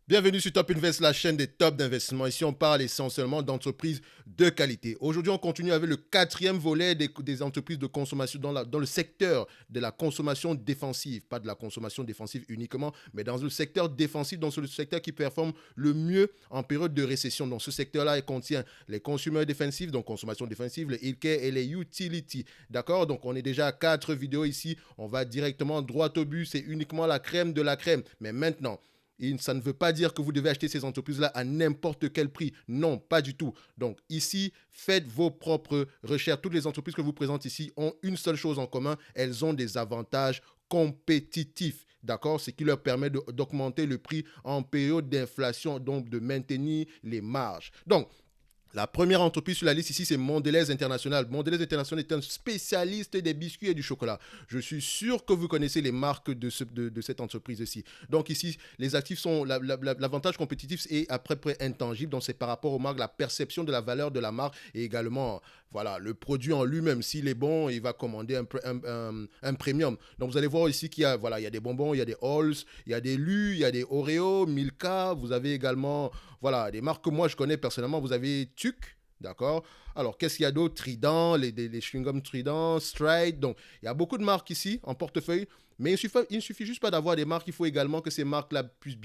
Bienvenue sur Top Invest, la chaîne des tops d'investissement. Ici, on parle essentiellement d'entreprises de qualité. Aujourd'hui, on continue avec le quatrième volet des entreprises de consommation dans le secteur de la consommation défensive. Pas de la consommation défensive uniquement, mais dans le secteur défensif, dans le secteur qui performe le mieux en période de récession. Dans ce secteur-là, il contient les consommateurs défensifs, donc consommation défensive, les healthcare et les utilities. D'accord? Donc, on est déjà à 4 vidéos ici. On va directement droit au but. C'est uniquement la crème de la crème. Mais maintenant, et ça ne veut pas dire que vous devez acheter ces entreprises-là à n'importe quel prix. Non, pas du tout. Donc ici, faites vos propres recherches. Toutes les entreprises que je vous présente ici ont une seule chose en commun. Elles ont des avantages compétitifs. D'accord? Ce qui leur permet d'augmenter le prix en période d'inflation, donc de maintenir les marges. Donc, la première entreprise sur la liste ici, c'est Mondelez International. Mondelez International est un spécialiste des biscuits et du chocolat. Je suis sûr que vous connaissez les marques de cette entreprise-ci. Donc ici, les actifs sont, l'avantage compétitif est à peu près intangible. Donc c'est par rapport aux marques, la perception de la valeur de la marque et également, voilà, le produit en lui-même. S'il est bon, il va commander un premium. Donc vous allez voir ici qu'il y a, voilà, il y a des bonbons, il y a des Halls, il y a des Lu, il y a des Oreo, Milka. Vous avez également, voilà, des marques que moi je connais personnellement. Vous avez Tuc, d'accord. Alors, qu'est-ce qu'il y a d'autre? Trident, les chewing-gums Trident, Stride. Donc, il y a beaucoup de marques ici en portefeuille. Mais il ne suffit juste pas d'avoir des marques, il faut également que ces marques-là puissent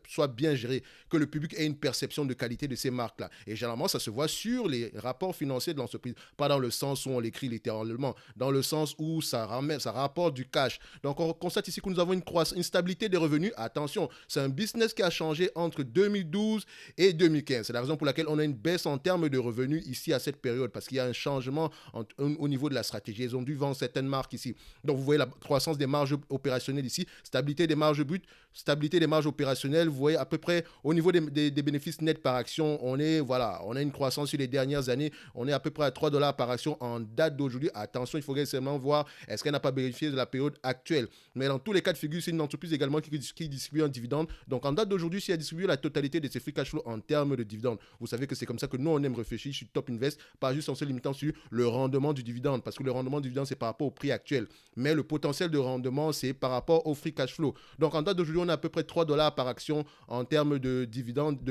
soient bien gérées, que le public ait une perception de qualité de ces marques-là. Et généralement, ça se voit sur les rapports financiers de l'entreprise, pas dans le sens où on l'écrit littéralement, dans le sens où ça rapporte du cash. Donc, on constate ici que nous avons une stabilité des revenus. Attention, c'est un business qui a changé entre 2012 et 2015. C'est la raison pour laquelle on a une baisse en termes de revenus ici à cette période, parce qu'il y a un changement au niveau de la stratégie. Ils ont dû vendre certaines marques ici. Donc, vous voyez la croissance des marges opérationnelles ici, stabilité des marges brutes, stabilité des marges opérationnelles. Vous voyez à peu près au niveau des bénéfices nets par action, on a une croissance sur les dernières années. On est à peu près à 3 dollars par action en date d'aujourd'hui. Attention, il faudrait seulement voir est-ce qu'elle n'a pas bénéficié de la période actuelle. Mais dans tous les cas de figure, c'est une entreprise également qui distribue un dividende. Donc en date d'aujourd'hui, si elle distribue la totalité de ses free cash flow en termes de dividendes, vous savez que c'est comme ça que nous on aime réfléchir sur Top Invest, pas juste en se limitant sur le rendement du dividende, parce que le rendement du dividende c'est par rapport au prix actuel, mais le potentiel de rendement c'est par rapport au free cash flow. Donc en date d'aujourd'hui, on a à peu près 3 dollars par action en termes de dividendes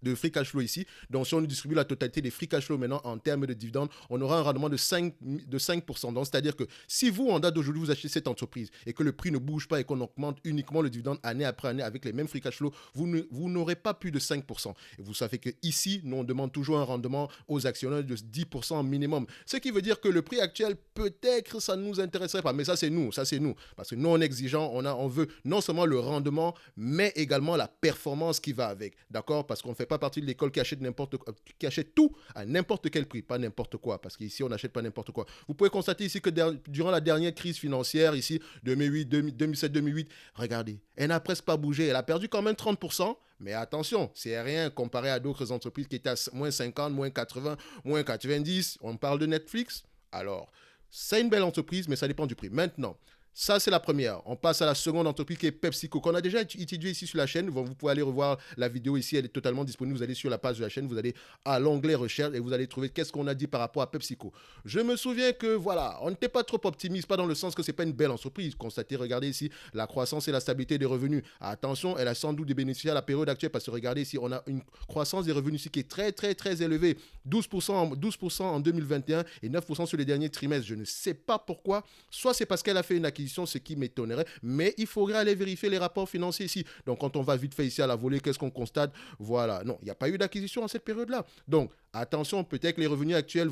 de free cash flow ici. Donc, si on distribue la totalité des free cash flow maintenant en termes de dividendes, on aura un rendement de 5%. Donc, c'est-à-dire que si vous, en date d'aujourd'hui, vous achetez cette entreprise et que le prix ne bouge pas et qu'on augmente uniquement le dividende année après année avec les mêmes free cash flow, vous n'aurez pas plus de 5%. Et vous savez qu'ici, nous, on demande toujours un rendement aux actionnaires de 10% minimum. Ce qui veut dire que le prix actuel, peut-être, ça ne nous intéresserait pas. Mais ça, c'est nous. Ça, c'est nous. Parce que nous, on est exigeant. On veut non seulement le rendement, mais également la performance qui va avec. D'accord? Parce qu'on ne fait pas partie de l'école qui achète tout à n'importe quel prix, pas n'importe quoi, parce qu'ici on n'achète pas n'importe quoi. Vous pouvez constater ici que durant la dernière crise financière, ici 2007-2008, regardez, elle n'a presque pas bougé, elle a perdu quand même 30%, mais attention, c'est rien comparé à d'autres entreprises qui étaient à moins 50, moins 80, moins 90. On parle de Netflix. Alors, c'est une belle entreprise, mais ça dépend du prix. Maintenant, ça, c'est la première. On passe à la seconde entreprise qui est PepsiCo, qu'on a déjà étudié ici sur la chaîne. Vous pouvez aller revoir la vidéo ici, elle est totalement disponible. Vous allez sur la page de la chaîne, vous allez à l'onglet recherche et vous allez trouver qu'est-ce qu'on a dit par rapport à PepsiCo. Je me souviens que, voilà, on n'était pas trop optimiste, pas dans le sens que c'est pas une belle entreprise. Constatez, regardez ici, la croissance et la stabilité des revenus. Attention, elle a sans doute des bénéfices à la période actuelle parce que regardez ici, on a une croissance des revenus ici qui est très, très, très élevée. 12% en 2021 et 9% sur les derniers trimestres. Je ne sais pas pourquoi. Soit c'est parce qu'elle a fait une acquisition, ce qui m'étonnerait, mais il faudrait aller vérifier les rapports financiers ici. Donc, quand on va vite fait ici à la volée, qu'est-ce qu'on constate? Voilà, non, il n'y a pas eu d'acquisition en cette période-là. Donc, attention, peut-être que les revenus actuels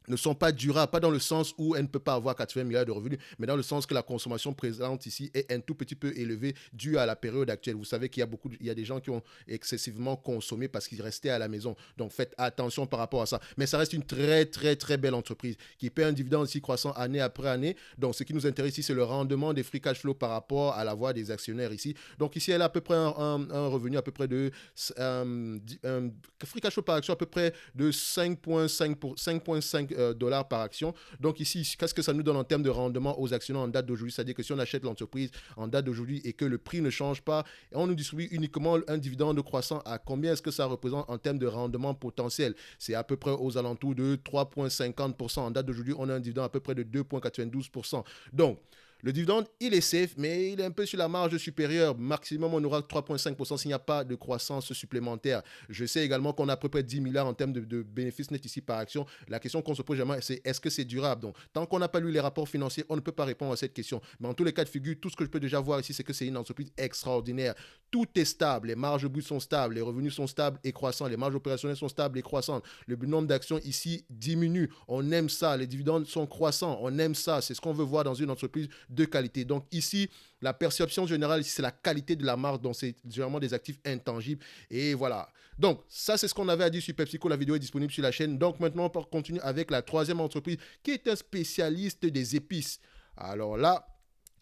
ne sont pas durables, pas dans le sens où elle ne peut pas avoir 80 milliards de revenus, mais dans le sens que la consommation présente ici est un tout petit peu élevée due à la période actuelle. Vous savez qu'il y a il y a des gens qui ont excessivement consommé parce qu'ils restaient à la maison. Donc faites attention par rapport à ça. Mais ça reste une très très très belle entreprise qui paie un dividende ici croissant année après année. Donc ce qui nous intéresse ici, c'est le rendement des free cash flow par rapport à la voie des actionnaires ici. Donc ici, elle a à peu près un revenu à peu près de free cash flow par action à peu près de 5,5 dollars par action. Donc ici, qu'est-ce que ça nous donne en termes de rendement aux actionnaires en date d'aujourd'hui? C'est-à-dire que si on achète l'entreprise en date d'aujourd'hui et que le prix ne change pas, et on nous distribue uniquement un dividende croissant, à combien est-ce que ça représente en termes de rendement potentiel? C'est à peu près aux alentours de 3,50%. En date d'aujourd'hui, on a un dividende à peu près de 2,92%. Donc, Le dividende, il est safe, mais il est un peu sur la marge supérieure. Maximum, on aura 3,5% s'il n'y a pas de croissance supplémentaire. Je sais également qu'on a à peu près 10 milliards en termes de bénéfices nets ici par action. La question qu'on se pose jamais, c'est est-ce que c'est durable? Donc, tant qu'on n'a pas lu les rapports financiers, on ne peut pas répondre à cette question. Mais en tous les cas de figure, tout ce que je peux déjà voir ici, c'est que c'est une entreprise extraordinaire. Tout est stable. Les marges brutes sont stables, les revenus sont stables et croissants, les marges opérationnelles sont stables et croissantes. Le nombre d'actions ici diminue. On aime ça. Les dividendes sont croissants. On aime ça. C'est ce qu'on veut voir dans une entreprise de qualité. Donc ici, la perception générale, c'est la qualité de la marque, donc c'est généralement des actifs intangibles. Et voilà. Donc ça, c'est ce qu'on avait à dire sur PepsiCo. La vidéo est disponible sur la chaîne. Donc maintenant, on continue avec la troisième entreprise qui est un spécialiste des épices. Alors là,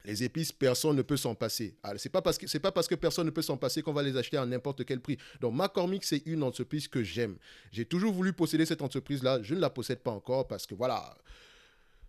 les épices, personne ne peut s'en passer. Ce n'est pas parce que personne ne peut s'en passer qu'on va les acheter à n'importe quel prix. Donc, McCormick, c'est une entreprise que j'aime. J'ai toujours voulu posséder cette entreprise-là. Je ne la possède pas encore parce que voilà,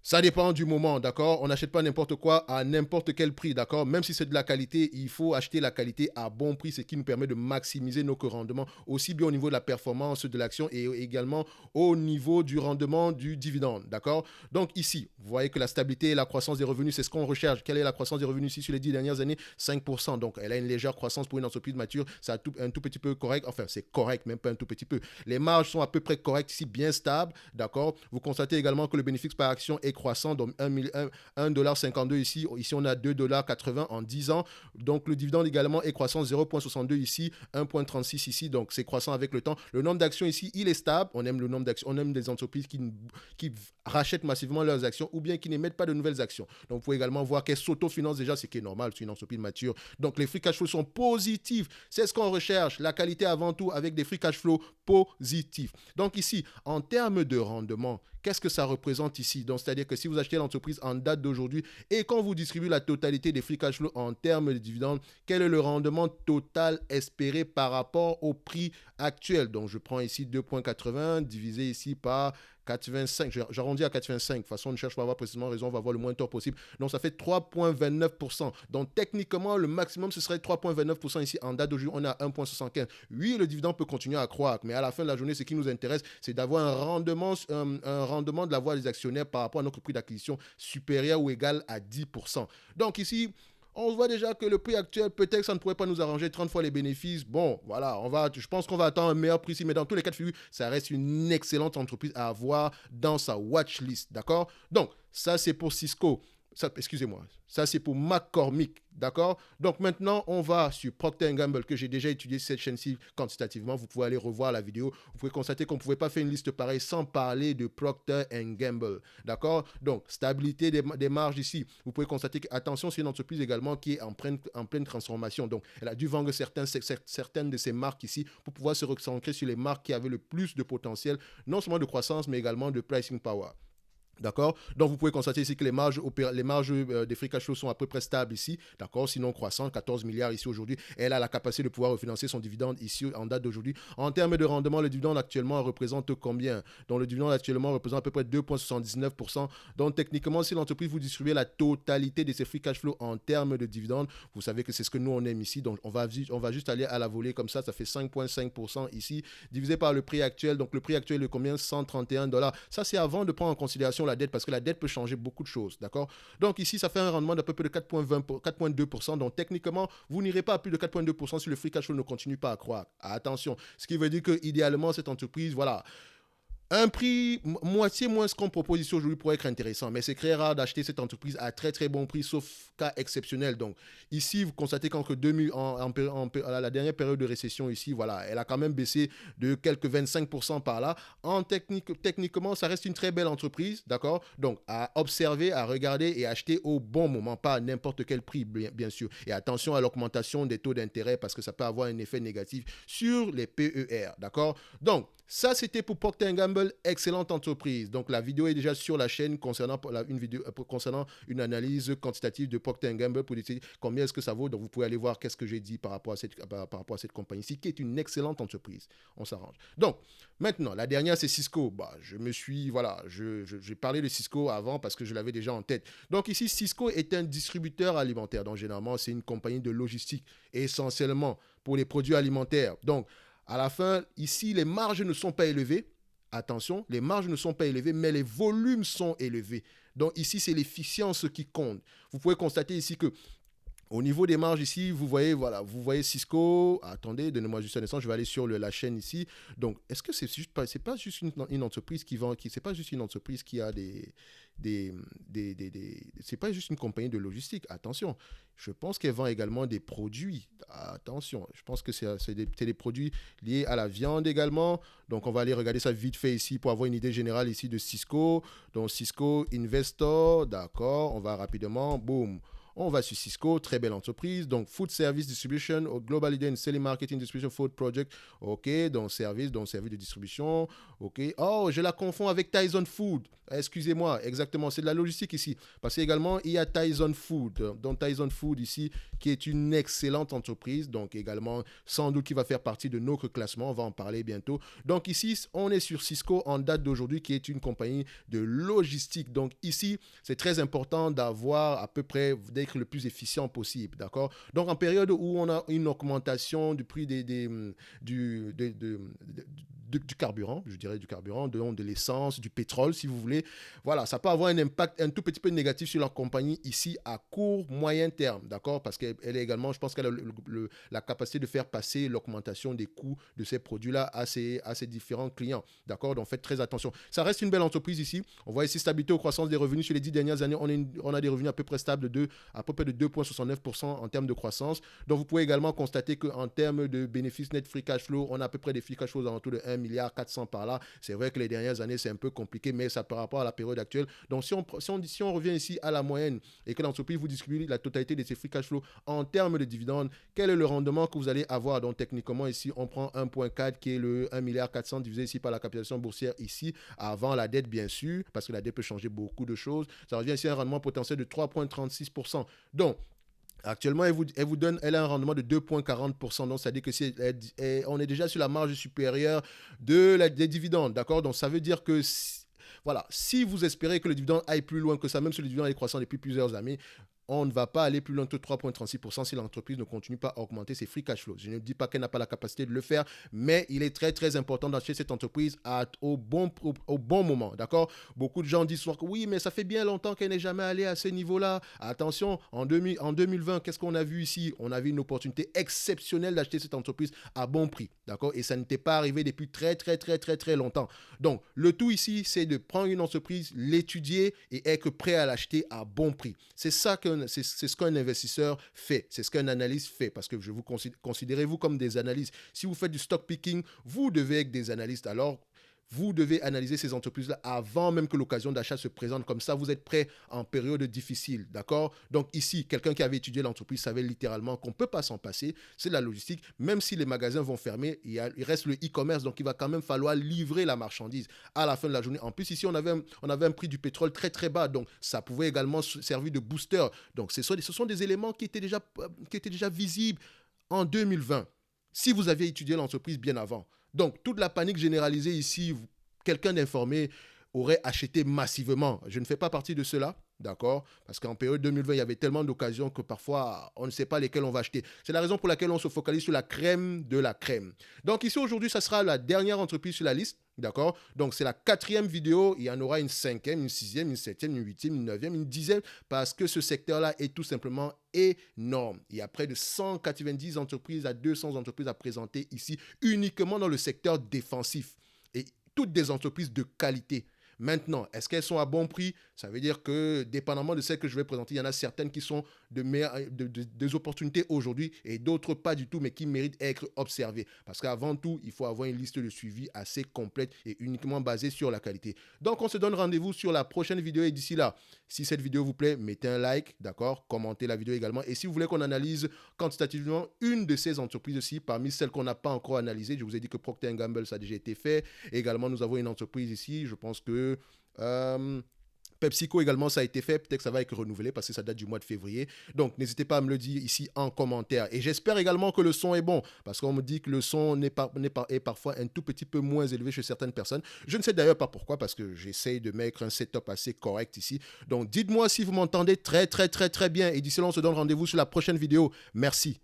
ça dépend du moment, d'accord? On n'achète pas n'importe quoi à n'importe quel prix, d'accord? Même si c'est de la qualité, il faut acheter la qualité à bon prix, ce qui nous permet de maximiser nos rendements, aussi bien au niveau de la performance de l'action et également au niveau du rendement du dividende, d'accord? Donc ici, vous voyez que la stabilité et la croissance des revenus, c'est ce qu'on recherche. Quelle est la croissance des revenus ici sur les 10 dernières années? 5%. Donc elle a une légère croissance pour une entreprise mature, c'est un tout petit peu correct, enfin c'est correct, même pas un tout petit peu. Les marges sont à peu près correctes ici, bien stables, d'accord? Vous constatez également que le bénéfice par action est croissant, donc 1,52$ ici. Ici, on a 2,80$ en 10 ans. Donc, le dividende également est croissant, 0,62 ici, 1,36 ici. Donc, c'est croissant avec le temps. Le nombre d'actions ici, il est stable. On aime le nombre d'actions. On aime des entreprises qui rachètent massivement leurs actions ou bien qui n'émettent pas de nouvelles actions. Donc, vous pouvez également voir qu'elles s'autofinancent déjà, ce qui est normal. C'est une entreprise mature. Donc, les free cash flow sont positifs. C'est ce qu'on recherche. La qualité avant tout avec des free cash flow positifs. Donc, ici, en termes de rendement, qu'est-ce que ça représente ici? Donc, c'est-à-dire que si vous achetez l'entreprise en date d'aujourd'hui et qu'on vous distribue la totalité des free cash flow en termes de dividendes, quel est le rendement total espéré par rapport au prix actuel? Donc, je prends ici 2,80 divisé ici par 4,25. J'arrondis à 4,25. De toute façon, on ne cherche pas à avoir précisément raison, on va avoir le moins tort possible. Donc, ça fait 3,29%. Donc, techniquement, le maximum, ce serait 3,29% ici. En date d'aujourd'hui, on est à 1,75. Oui, le dividende peut continuer à croître, mais à la fin de la journée, ce qui nous intéresse, c'est d'avoir un rendement de la voix des actionnaires par rapport à notre prix d'acquisition supérieur ou égal à 10%. Donc, ici, on voit déjà que le prix actuel, peut-être que ça ne pourrait pas nous arranger 30 fois les bénéfices. Bon, voilà, je pense qu'on va attendre un meilleur prix ici, mais dans tous les cas de figure, ça reste une excellente entreprise à avoir dans sa watchlist, d'accord? Donc, ça, c'est pour Cisco. Excusez-moi, ça c'est pour McCormick, d'accord? Donc maintenant, on va sur Procter & Gamble, que j'ai déjà étudié cette chaîne-ci quantitativement. Vous pouvez aller revoir la vidéo. Vous pouvez constater qu'on ne pouvait pas faire une liste pareille sans parler de Procter & Gamble, d'accord? Donc, stabilité des marges ici. Vous pouvez constater que, attention, c'est une entreprise également qui est en pleine transformation. Donc, elle a dû vendre certaines de ses marques ici pour pouvoir se recentrer sur les marques qui avaient le plus de potentiel, non seulement de croissance, mais également de pricing power. D'accord? Donc, vous pouvez constater ici que les marges des free cash flow sont à peu près stables ici. D'accord? Sinon, croissant, 14 milliards ici aujourd'hui. Elle a la capacité de pouvoir refinancer son dividende ici en date d'aujourd'hui. En termes de rendement, le dividende actuellement représente combien? Donc, le dividende actuellement représente à peu près 2,79%. Donc, techniquement, si l'entreprise vous distribue la totalité de ses free cash flow en termes de dividende, vous savez que c'est ce que nous, on aime ici. Donc, on va juste aller à la volée comme ça. Ça fait 5,5% ici, divisé par le prix actuel. Donc, le prix actuel est combien? 131$. Ça, c'est avant de prendre en considération la dette, parce que la dette peut changer beaucoup de choses, d'accord? Donc ici, ça fait un rendement d'à peu près de 4,2%. Donc techniquement, vous n'irez pas à plus de 4,2% si le free cash flow ne continue pas à croître. Attention, ce qui veut dire que idéalement, cette entreprise, voilà, un prix moitié moins ce qu'on propose ici aujourd'hui pourrait être intéressant, mais c'est très rare d'acheter cette entreprise à très très bon prix, sauf cas exceptionnel. Donc ici, vous constatez qu'entre 2000, à la dernière période de récession ici, voilà, elle a quand même baissé de quelques 25% par là. Techniquement, ça reste une très belle entreprise, d'accord? Donc à observer, à regarder et acheter au bon moment, pas à n'importe quel prix, bien sûr. Et attention à l'augmentation des taux d'intérêt parce que ça peut avoir un effet négatif sur les PER, d'accord? Donc ça, c'était pour Procter & Gamble, excellente entreprise. Donc, la vidéo est déjà sur la chaîne concernant une analyse quantitative de Procter & Gamble pour décider combien est-ce que ça vaut. Donc, vous pouvez aller voir qu'est-ce que j'ai dit par rapport à cette compagnie-ci, qui est une excellente entreprise. On s'arrange. Donc, maintenant, la dernière, c'est Cisco. J'ai parlé de Cisco avant parce que je l'avais déjà en tête. Donc, ici, Cisco est un distributeur alimentaire. Donc, généralement, c'est une compagnie de logistique, essentiellement pour les produits alimentaires. Donc, à la fin, ici, les marges ne sont pas élevées. attention, les marges ne sont pas élevées, mais les volumes sont élevés. Donc ici, c'est l'efficience qui compte. Vous pouvez constater ici que au niveau des marges ici, vous voyez, voilà, vous voyez Cisco. Attendez, donnez-moi juste un instant, je vais aller sur la chaîne ici. Donc, est-ce que c'est pas juste une entreprise qui vend, c'est pas juste une entreprise qui a c'est pas juste une compagnie de logistique. Attention, je pense qu'elle vend également des produits. Attention, je pense que c'est des produits liés à la viande également. Donc, on va aller regarder ça vite fait ici pour avoir une idée générale ici de Cisco. Donc, Cisco Investor, d'accord, on va rapidement, boum. On va sur Cisco, très belle entreprise. Donc, Food Service Distribution, Global Leader in Selling Marketing Distribution Food Project. OK, donc service de distribution. OK. Oh, je la confonds avec Tyson Food. Excusez-moi, exactement, c'est de la logistique ici. Parce qu'également, il y a Tyson Food. Donc, Tyson Food ici, qui est une excellente entreprise. Donc, également, sans doute qui va faire partie de notre classement. On va en parler bientôt. Donc, ici, on est sur Cisco en date d'aujourd'hui, qui est une compagnie de logistique. Donc, ici, c'est très important d'avoir à peu près d'être le plus efficient possible, d'accord? Donc, en période où on a une augmentation du prix du carburant, je dirais du carburant, de l'essence, du pétrole, si vous voulez, voilà, ça peut avoir un impact un tout petit peu négatif sur leur compagnie ici à court, moyen terme, d'accord? Parce qu'elle est également, je pense qu'elle a la capacité de faire passer l'augmentation des coûts de ces produits-là à ses différents clients, d'accord? Donc, faites très attention. Ça reste une belle entreprise ici. On voit ici stabilité aux croissances des revenus sur les 10 dernières années. On a des revenus à peu près stables à peu près de 2,69% en termes de croissance. Donc, vous pouvez également constater qu'en termes de bénéfices net free cash flow, on a à peu près des free cash flows alentour de 1,4 milliard par là. C'est vrai que les dernières années, c'est un peu compliqué, mais ça par rapport à la période actuelle. Donc, si on revient ici à la moyenne et que l'entreprise vous distribue la totalité de ses free cash flow en termes de dividendes, quel est le rendement que vous allez avoir? Donc, techniquement, ici, on prend 1,4 qui est le 1,4 milliard divisé ici par la capitalisation boursière ici, avant la dette, bien sûr, parce que la dette peut changer beaucoup de choses. Ça revient ici à un rendement potentiel de 3,36%. Donc, actuellement, elle a un rendement de 2,40%. Donc, ça veut dire que on est déjà sur la marge supérieure des dividendes. D'accord? Donc, ça veut dire que voilà, si vous espérez que le dividende aille plus loin que ça, même si le dividende est croissant depuis plusieurs années, on ne va pas aller plus loin que 3,36% si l'entreprise ne continue pas à augmenter ses free cash flows. Je ne dis pas qu'elle n'a pas la capacité de le faire, mais il est très très important d'acheter cette entreprise au bon moment, d'accord? Beaucoup de gens disent souvent que oui, mais ça fait bien longtemps qu'elle n'est jamais allée à ce niveau-là. Attention, en 2020, qu'est-ce qu'on a vu ici? On a vu une opportunité exceptionnelle d'acheter cette entreprise à bon prix, d'accord? Et ça n'était pas arrivé depuis très très très très très longtemps. Donc, le tout ici, c'est de prendre une entreprise, l'étudier et être prêt à l'acheter à bon prix. C'est ça c'est ce qu'un investisseur fait, c'est ce qu'un analyste fait, parce que considérez-vous comme des analystes. Si vous faites du stock picking, vous devez être des analystes. Alors, vous devez analyser ces entreprises-là avant même que l'occasion d'achat se présente. Comme ça, vous êtes prêt en période difficile, d'accord? Donc ici, quelqu'un qui avait étudié l'entreprise savait littéralement qu'on ne peut pas s'en passer. C'est de la logistique. Même si les magasins vont fermer, il reste le e-commerce. Donc, il va quand même falloir livrer la marchandise à la fin de la journée. En plus, ici, on avait un prix du pétrole très, très bas. Donc, ça pouvait également servir de booster. Donc, ce sont des éléments qui étaient déjà visibles en 2020. Si vous aviez étudié l'entreprise bien avant. Donc, toute la panique généralisée ici, quelqu'un d'informé aurait acheté massivement. Je ne fais pas partie de cela, d'accord? Parce qu'en période 2020, il y avait tellement d'occasions que parfois, on ne sait pas lesquelles on va acheter. C'est la raison pour laquelle on se focalise sur la crème de la crème. Donc ici, aujourd'hui, ça sera la dernière entreprise sur la liste, d'accord? Donc c'est la 4e vidéo. Il y en aura une 5e, une 6e, une 7e, une 8e, une 9e, une 10e, parce que ce secteur-là est tout simplement énorme. Il y a près de 190 entreprises à 200 entreprises à présenter ici, uniquement dans le secteur défensif. Et toutes des entreprises de qualité. Maintenant, est-ce qu'elles sont à bon prix? Ça veut dire que, dépendamment de celles que je vais présenter, il y en a certaines qui sont des opportunités aujourd'hui et d'autres pas du tout, mais qui méritent d'être observées. Parce qu'avant tout, il faut avoir une liste de suivi assez complète et uniquement basée sur la qualité. Donc, on se donne rendez-vous sur la prochaine vidéo et d'ici là, si cette vidéo vous plaît, mettez un like, d'accord? Commentez la vidéo également. Et si vous voulez qu'on analyse quantitativement une de ces entreprises-ci, parmi celles qu'on n'a pas encore analysées, je vous ai dit que Procter & Gamble, ça a déjà été fait. Également, nous avons une entreprise ici, je pense que PepsiCo également, ça a été fait. Peut-être que ça va être renouvelé parce que ça date du mois de février. Donc, n'hésitez pas à me le dire ici en commentaire. Et j'espère également que le son est bon parce qu'on me dit que le son est parfois un tout petit peu moins élevé chez certaines personnes. Je ne sais d'ailleurs pas pourquoi parce que j'essaye de mettre un setup assez correct ici. Donc, dites-moi si vous m'entendez très, très, très, très bien. Et d'ici là, on se donne rendez-vous sur la prochaine vidéo. Merci.